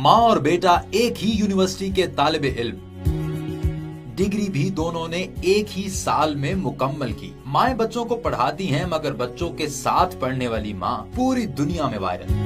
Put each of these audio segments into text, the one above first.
माँ और बेटा एक ही यूनिवर्सिटी के तालिब इल्म, डिग्री भी दोनों ने एक ही साल में मुकम्मल की। माएं बच्चों को पढ़ाती हैं, मगर बच्चों के साथ पढ़ने वाली माँ पूरी दुनिया में वायरल।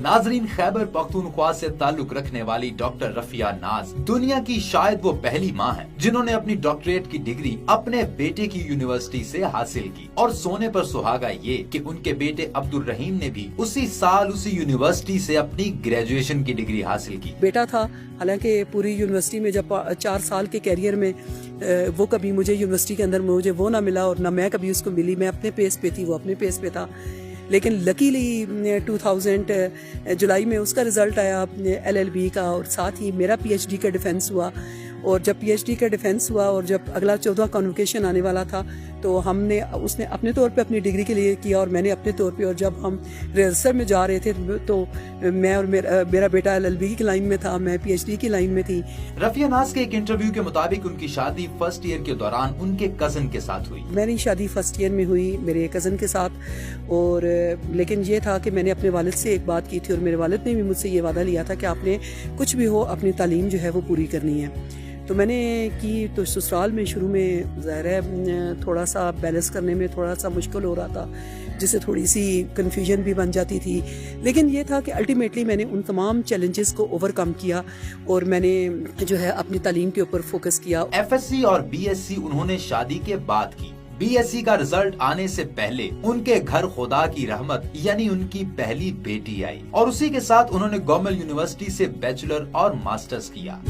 नाजरीन, खैबर पख्तूनख्वा से ताल्लुक रखने वाली डॉक्टर रफिया नाज दुनिया की शायद वो पहली माँ है जिन्होंने अपनी डॉक्टरेट की डिग्री अपने बेटे की यूनिवर्सिटी से हासिल की। और सोने पर सुहागा ये कि उनके बेटे अब्दुल रहीम ने भी उसी साल उसी यूनिवर्सिटी से अपनी ग्रेजुएशन की डिग्री हासिल की। बेटा था, हालांकि पूरी यूनिवर्सिटी में जब 4 साल के कैरियर में वो कभी मुझे यूनिवर्सिटी के अंदर मुझे वो ना मिला और ना मैं कभी उसको मिली। मैं अपने पेस पे थी, वो अपने पेस पे था। लेकिन लकीली 2000 जुलाई में उसका रिज़ल्ट आया LLB का, और साथ ही मेरा PhD का डिफेंस हुआ। और जब PhD का डिफेंस हुआ और जब अगला 14 कॉन्वोकेशन आने वाला था, तो उसने अपने तौर पे अपनी डिग्री के लिए किया और मैंने अपने तौर पे। और जब हम रिहर्सल में जा रहे थे तो मैं और मेरा बेटा LLB की लाइन में था, मैं PhD की लाइन में थी। रफिया नाज के एक इंटरव्यू के मुताबिक उनकी शादी फर्स्ट ईयर के दौरान उनके कजन के साथ हुई। मेरी शादी फर्स्ट ईयर में हुई मेरे कज़न के साथ। और लेकिन ये था कि मैंने अपने वालिद से एक बात की थी और मेरे वालिद ने भी मुझसे ये वादा लिया था कि आपने कुछ भी हो अपनी तालीम जो है वो पूरी करनी है। तो मैंने की। तो ससुराल में शुरू में ज़ाहिर है थोड़ा सा बैलेंस करने में थोड़ा सा मुश्किल हो रहा था, जिससे थोड़ी सी कन्फ्यूजन भी बन जाती थी। लेकिन ये था कि अल्टीमेटली मैंने उन तमाम चैलेंजेस को ओवरकम किया और मैंने जो है अपनी तालीम के ऊपर फोकस किया। FSc और BSc उन्होंने शादी के बाद की। BSc का रिजल्ट आने से पहले उनके घर खुदा की रहमत यानी उनकी पहली बेटी आई और उसी के साथ उन्होंने गवर्नमेंट यूनिवर्सिटी से बैचलर और मास्टर्स किया।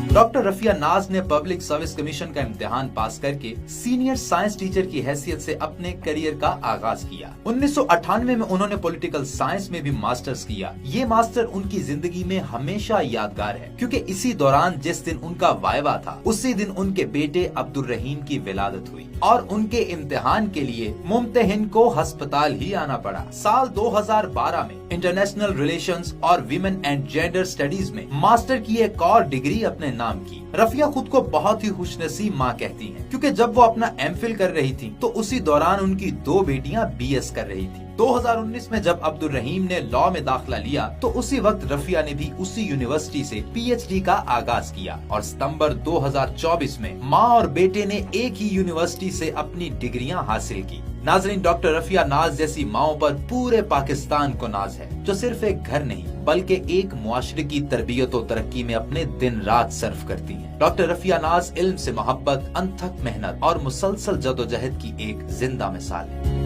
डॉक्टर रफिया नाज ने पब्लिक सर्विस कमीशन का इम्तिहान पास करके सीनियर साइंस टीचर की हैसियत से अपने करियर का आगाज किया। 1998 में उन्होंने पॉलिटिकल साइंस में भी मास्टर्स किया। ये मास्टर उनकी जिंदगी में हमेशा यादगार है, क्योंकि इसी दौरान जिस दिन उनका वाइवा था उसी दिन उनके बेटे अब्दुल रहीम की विलादत हुई और उनके इम्तिहान के लिए मुमतहिन को अस्पताल ही आना पड़ा। साल 2012 में इंटरनेशनल रिलेशंस और विमेन एंड जेंडर स्टडीज में मास्टर की एक और डिग्री अपने नाम की। रफिया खुद को बहुत ही खुशनसीब माँ कहती हैं, क्योंकि जब वो अपना MPhil कर रही थी तो उसी दौरान उनकी 2 बेटियां BS कर रही थी। 2019 में जब अब्दुल रहीम ने लॉ में दाखिला लिया तो उसी वक्त रफिया ने भी उसी यूनिवर्सिटी से PhD का आगाज किया और सितंबर 2024 में माँ और बेटे ने एक ही यूनिवर्सिटी से अपनी डिग्रियां हासिल की। नाजरीन, डॉक्टर रफिया नाज जैसी माओं पर पूरे पाकिस्तान को नाज है, जो सिर्फ एक घर नहीं बल्कि एक मुआशरे की तरबियत और तरक्की में अपने दिन रात सर्फ करती हैं। डॉक्टर रफिया नाज इल्म से मोहब्बत, अनथक मेहनत और मुसलसल जदोजहद की एक जिंदा मिसाल है।